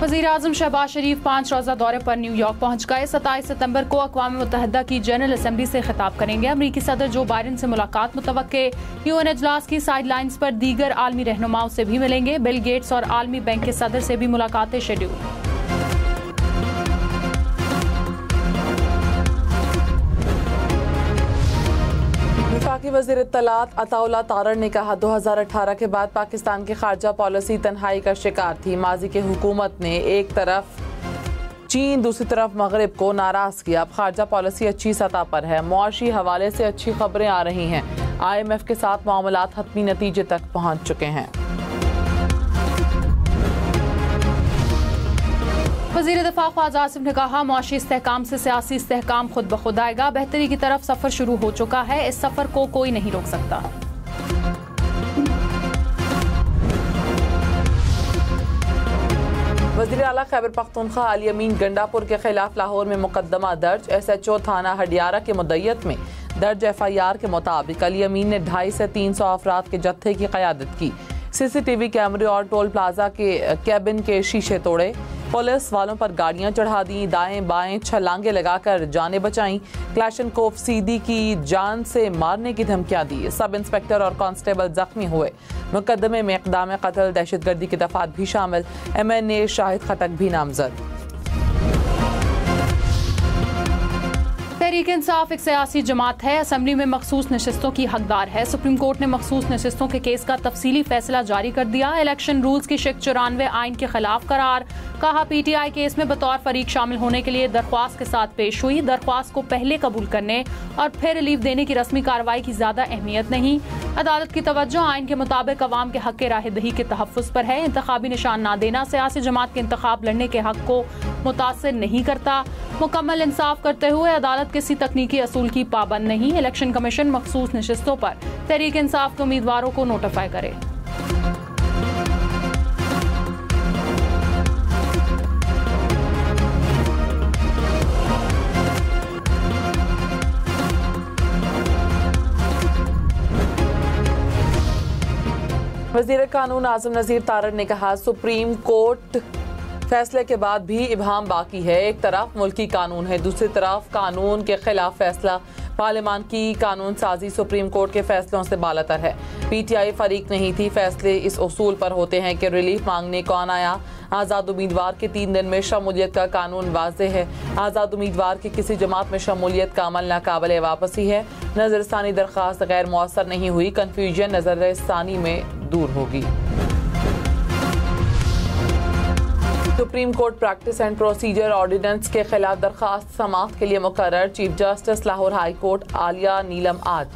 वज़ीर-ए-आज़म शहबाज शरीफ 5 रोज़ा दौरे पर न्यूयॉर्क पहुंच गए। 27 सितंबर को अक़वाम मुत्तहिदा की जनरल असम्बली से खिताब करेंगे। अमरीकी सदर जो बाइडन से मुलाकात मुतवक्के। यूएन इजलास की साइड लाइन्स पर दीगर आलमी रहनुमाओं से भी मिलेंगे। बिल गेट्स और आलमी बैंक के सदर से भी मुलाकातें शेड्यूल। वफाकी वज़ीर इत्तलात अताउल्लाह तारड़ ने कहा 2018 के बाद पाकिस्तान की खारजा पॉलिसी तन्हाई का शिकार थी। माजी की हुकूमत ने एक तरफ चीन दूसरी तरफ मगरिब को नाराज किया। अब खारजा पॉलिसी अच्छी सतह पर है। मुआशी हवाले से अच्छी खबरें आ रही हैं। IMF के साथ मामलात हतमी नतीजे तक पहुँच चुके हैं। वज़ीर दिफा ख्वाजा आसिफ ने कहा मुआशी इस्तेहकाम से सियासी इस्तेहकाम खुद ब खुद आएगा। बेहतरी की तरफ सफ़र शुरू हो चुका है। इस सफ़र को कोई नहीं रोक सकता। वज़ीर आला खैबर पख्तूनख्वा अली अमीन गंडापुर के खिलाफ लाहौर में मुकदमा दर्ज। SHO थाना हडियारा के मुद्दयत में दर्ज FIR के मुताबिक अली अमीन ने 250 से 300 अफराद के जत्थे की क़यादत की। CCTV कैमरे और टोल प्लाजा के कैबिन के शीशे तोड़े। पुलिस वालों पर गाड़ियां चढ़ा दी। दाएं बाएं छलांगे लगाकर जानें बचाईं। क्लैशनकोव सीधी की जान से मारने की धमकियां दी। सब इंस्पेक्टर और कांस्टेबल जख्मी हुए। मुकदमे में इक़दाम कत्ल, दहशतगर्दी की दफात भी शामिल। MNA शाहिद खटक भी नामजद। तहरीक इंसाफ एक सियासी जमात है। असम्बली में मखसूस नशिस्तों की हकदार है। सुप्रीम कोर्ट ने मखसूस नशिस्तों के केस का तफसीली फैसला जारी कर दिया। इलेक्शन रूल्स की शिक 94 आइन के खिलाफ करार। कहा PTI केस में बतौर फरीक शामिल होने के लिए दरख्वास्त के साथ पेश हुई। दरख्वास्त को पहले कबूल करने और फिर रिलीफ देने की रस्मी कार्रवाई की ज्यादा अहमियत नहीं। अदालत की तवज्जो आइन के मुताबिक अवाम के हक के राहदही के तहफ़्फ़ुज़ पर है। इंतखाबी निशान ना देना सियासी जमात के इंतखाब लड़ने के हक को मुतासिर नहीं करता। मुकम्मल इंसाफ करते हुए अदालत किसी तकनीकी असूल की पाबंद नहीं। इलेक्शन कमीशन मखसूस नशिस्तों पर तहरीक इंसाफ के उम्मीदवारों को नोटिफाई करे। वज़ीर कानून आज़म नज़ीर तारड़ ने कहा सुप्रीम कोर्ट फैसले के बाद भी इबहम बाकी है। एक तरफ मुल्की कानून है, दूसरी तरफ कानून के खिलाफ फैसला। पार्लियामान की कानून साजी सुप्रीम कोर्ट के फैसलों से बालातर है। PTI फरीक नहीं थी। फैसले इस उसूल पर होते हैं कि रिलीफ मांगने कौन आया। आज़ाद उम्मीदवार के 3 दिन में शमूलियत का कानून वाज़ेह है। आज़ाद उम्मीदवार की किसी जमात में शमूलियत का अमल नाकाबिले वापसी है। नजरसानी दरख्वास्त गैर मुअस्सर नहीं हुई। कन्फ्यूजन नजरसानी में दूर होगी। Supreme Court practice and procedure ordinance के खिलाफ दरखास्त समाअत के लिए मुकर्रर। Chief justice Lahore High Court Aalia Neelam आज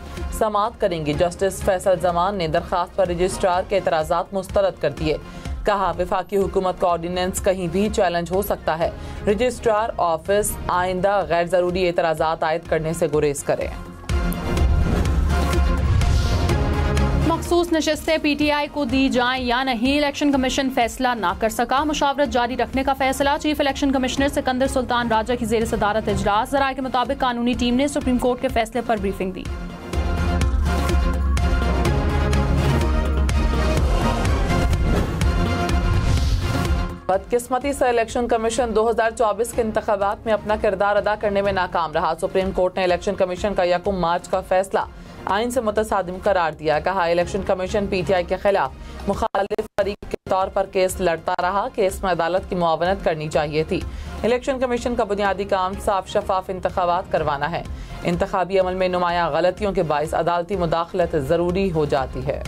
समाअत करेंगी। जस्टिस फैसल जमान ने दरखास्त पर रजिस्ट्रार के एतराज़ात मुस्तरद कर दिए। कहा वफाकी हुकूमत का ऑर्डिनेंस कहीं भी चैलेंज हो सकता है। रजिस्ट्रार ऑफिस आइंदा गैर जरूरी एतराज़ात आयद करने से गुरेज करे। मखसूस नशिस्तें PTI को दी जाएं या नहीं, इलेक्शन कमीशन फैसला ना कर सका। मुशावरत जारी रखने का फैसला। Chief election commissioner Sikandar Sultan Raja की जेर सदारत इजलास। ज़राए के मुताबिक कानूनी टीम ने सुप्रीम कोर्ट के फैसले पर ब्रीफिंग दी। बदकिस्मती से इलेक्शन कमीशन 2024 के इंतखाबात में अपना किरदार अदा करने में नाकाम रहा। सुप्रीम कोर्ट ने इलेक्शन कमीशन का 1 मार्च का फैसला आइन से मुतसादिम करार दिया। कहा इलेक्शन कमीशन PTI के खिलाफ मुखालिफ फरीक के तौर पर केस लड़ता रहा। केस में अदालत की मुआवनत करनी चाहिए थी। इलेक्शन कमीशन का बुनियादी काम साफ शफाफ इंतखाबात करवाना है। इंतखाबी अमल में नुमायां गलतियों के बाइस अदालती मुदाखलत जरूरी हो जाती है।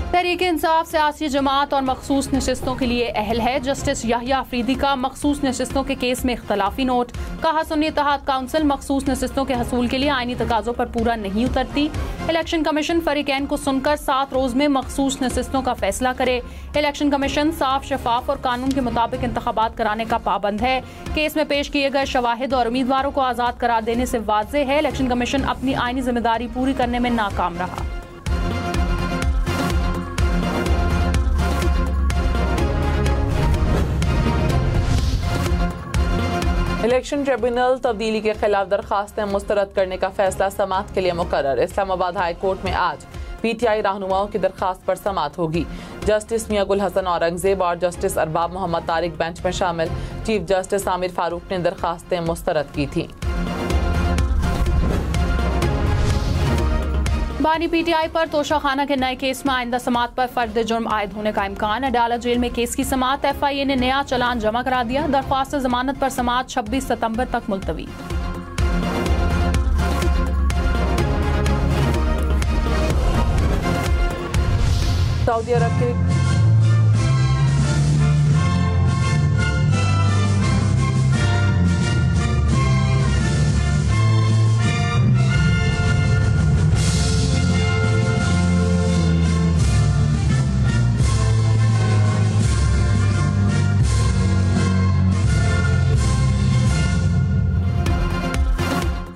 तहरीक इंसाफ सियासी जमात और मखसूस नशिस्तों के लिए अहल है। जस्टिस याहिया अफरीदी का मखसूस नशिस्तों के केस में इख्तलाफी नोट। कहा सुन्नी इत्तेहाद काउंसिल मखसूस नशिस्तों के हसूल के लिए आईनी तकाज़ों पर पूरा नहीं उतरती। इलेक्शन कमीशन फरीकैन को सुनकर 7 रोज में मखसूस नशिस्तों का फैसला करे। इलेक्शन कमीशन साफ शफाफ और कानून के मुताबिक इंतखाबात कराने का पाबंद है। केस में पेश किए गए शवाहिद और उम्मीदवारों को आज़ाद करार देने से वाज़ेह है इलेक्शन कमीशन अपनी आईनी जिम्मेदारी पूरी करने में नाकाम रहा। इलेक्शन ट्रिब्यूनल तब्दीली के खिलाफ दरखास्तें मुस्तरद करने का फैसला समाअत के लिए मुकर्रर। इस्लामाबाद हाई कोर्ट में आज PTI रहनुमाओं की दरखास्त पर समाअत होगी। जस्टिस मियां गुल हसन औरंगजेब और जस्टिस अरबाब मोहम्मद तारिक बेंच में शामिल। चीफ जस्टिस आमिर फारूक ने दरखास्तें मुस्तरद की थी। बानी PTI पर तोशाखाना के नए केस में आइंदा समाअत पर फर्द जुर्म आयद होने का इम्कान। अडालत जेल में केस की समाअत। FIA ने नया चलान जमा करा दिया। दरख्वास्त जमानत पर समाअत 26 सितंबर तक मुलतवी। सऊदी अरब के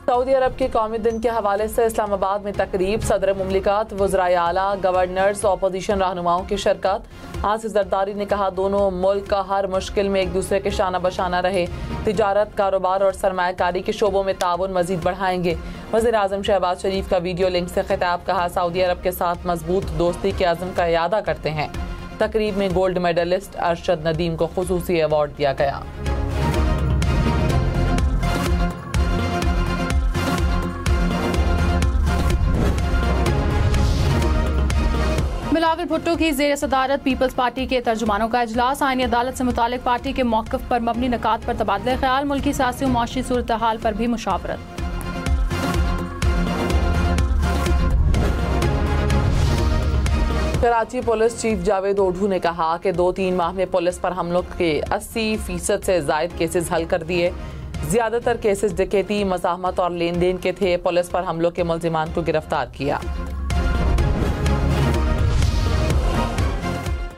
सऊदी अरब के कौमी दिन के हवाले से इस्लामाबाद में तकरीब। सदर मुमलिकत, वज़राए आला, गवर्नर्स, अपोजिशन रहनुमाओं की शिरकत। आसिफ जरदारी ने कहा दोनों मुल्क का हर मुश्किल में एक दूसरे के शाना बशाना रहे। तिजारत, कारोबार और सरमायाकारी के शोबों में ताउन मजीद बढ़ाएंगे। वज़ीर आज़म शहबाज शरीफ का वीडियो लिंक से खिताब। कहा सऊदी अरब के साथ मजबूत दोस्ती के अज़्म का इयादा करते हैं। तकरीब में गोल्ड मेडलिस्ट अरशद नदीम को खुसूसी अवार्ड दिया गया। बिलावल भुट्टो की ज़ेर सदारत पीपल्स पार्टी के तर्जुमानों का इजलास। आईनी अदालत से मुतालिक पार्टी के मौक़िफ़ पर मबनी निकात पर तबादले ख्याल। मुल्की सियासी और मुआशी सूरत हाल पर भी मुशावरत। कराची पुलिस चीफ जावेद ओढ़ू ने कहा कि 2-3 माह में पुलिस पर हमलों के 80% से जायद केसेस हल कर दिए। ज्यादातर केसेस डकैती, मज़ाहमत और लेन देन के थे। पुलिस पर हमलों के मुल्जिमान को गिरफ्तार किया।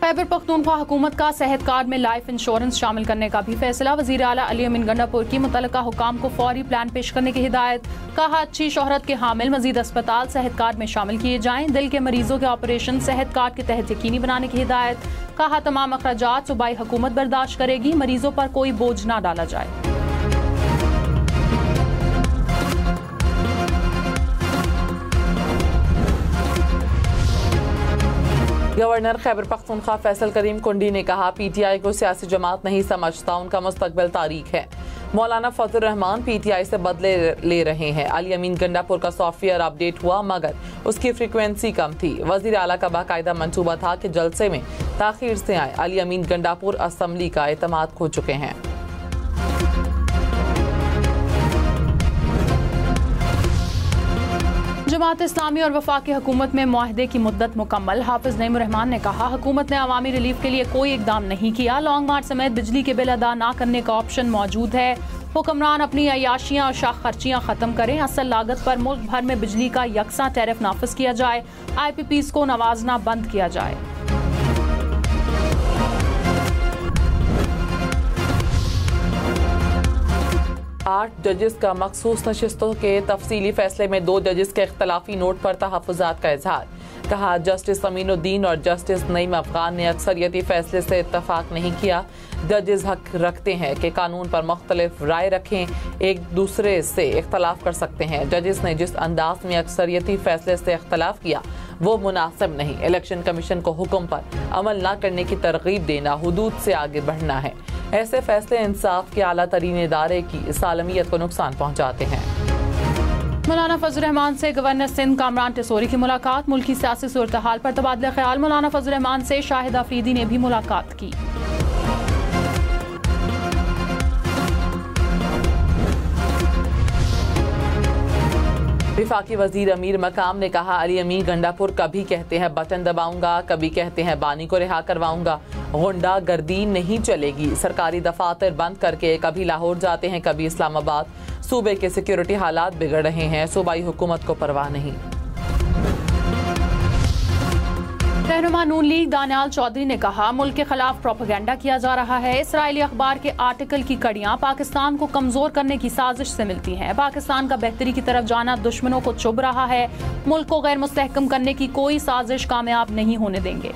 खैबर पख्तूनख्वा हुकूमत का सेहत कार्ड में लाइफ इंश्योरेंस शामिल करने का भी फैसला। वज़ीर आला अली अमीन गंडापुर की मुतल्लिका हुकाम को फौरी प्लान पेश करने की हिदायत। कहा अच्छी शोहरत के हामिल मजीद अस्पताल सेहत कार्ड में शामिल किए जाएं। दिल के मरीजों के ऑपरेशन सेहत कार्ड के तहत यकीनी बनाने की हिदायत। कहा तमाम अखराजात सूबाई हुकूमत बर्दाश्त करेगी। मरीजों पर कोई बोझ न डाला जाए। गवर्नर खैबर पख्तूनख्वा फैसल करीम कुंडी ने कहा PTI को सियासी जमात नहीं समझता, उनका मुस्तकबिल तारीख है। मौलाना फजल रहमान PTI से बदले ले रहे हैं। अली अमीन गंडापुर का सॉफ्टवेयर अपडेट हुआ मगर उसकी फ्रीक्वेंसी कम थी। वजीर आला का बाकायदा मंसूबा था कि जलसे में ताखीर से आए। अली अमीन गंडापुर असम्बली का एतमाद खो चुके हैं। जमात इस्लामी और वफाकी हुकूमत में मुआहदे की मुद्दत मुकम्मल। हाफिज नईम रहमान ने कहा हुकूमत ने अवामी रिलीफ के लिए कोई इकदाम नहीं किया। लॉन्ग मार्च समेत बिजली के बिल अदा न करने का ऑप्शन मौजूद है। हुक्मरान अपनी अयाशियाँ और शाख खर्चियाँ खत्म करें। असल लागत पर मुल्क भर में बिजली का यकसा टैरिफ नाफिज किया जाए। IPPs को नवाजना बंद किया जाए। आठ जजेस का मखसूस नशिस्तों के तफसीली फैसले में 2 जजेस के इख्तलाफी नोट पर तहफ़्फ़ुज़ात का इजहार। कहा जस्टिस अमीनुद्दीन और जस्टिस नईम अफगान ने अक्सरियती फैसले से इत्तफाक नहीं किया। जजेस हक रखते हैं कि कानून पर मुख्तलिफ राय रखें, एक दूसरे से इख्तलाफ कर सकते हैं। जजेस ने जिस अंदाज में अक्सरियती फैसले से इख्तलाफ किया वो मुनासिब नहीं। इलेक्शन कमीशन को हुक्म पर अमल न करने की तरगीब देना, हुदूद से आगे बढ़ना है। ऐसे फैसले इंसाफ के आला तरीन इदारे की सालमियत को नुकसान पहुँचाते हैं। मौलाना फजल रहमान से गवर्नर सिंध कामरान टिसोरी की मुलाकात। मुल्की सियासी सूरत हाल पर तबादला ख्याल। मौलाना फजल रहमान से शाहिद आफरीदी ने भी मुलाकात की। विफाकी वजीर अमीर मकाम ने कहा अली अमीन गंडापुर कभी कहते हैं बटन दबाऊंगा, कभी कहते हैं बानी को रिहा करवाऊंगा। गुंडा गर्दी नहीं चलेगी। सरकारी दफातर बंद करके कभी लाहौर जाते हैं, कभी इस्लामाबाद। सूबे के सिक्योरिटी हालात बिगड़ रहे हैं, सूबाई हुकूमत को परवाह नहीं। रहनुमा नून लीग दानियाल चौधरी ने कहा मुल्क के खिलाफ प्रोपेगेंडा किया जा रहा है। इसराइली अखबार के आर्टिकल की कड़ियां पाकिस्तान को कमजोर करने की साजिश से मिलती हैं। पाकिस्तान का बेहतरी की तरफ जाना दुश्मनों को चुभ रहा है। मुल्क को गैर मुस्तहकम करने की कोई साजिश कामयाब नहीं होने देंगे।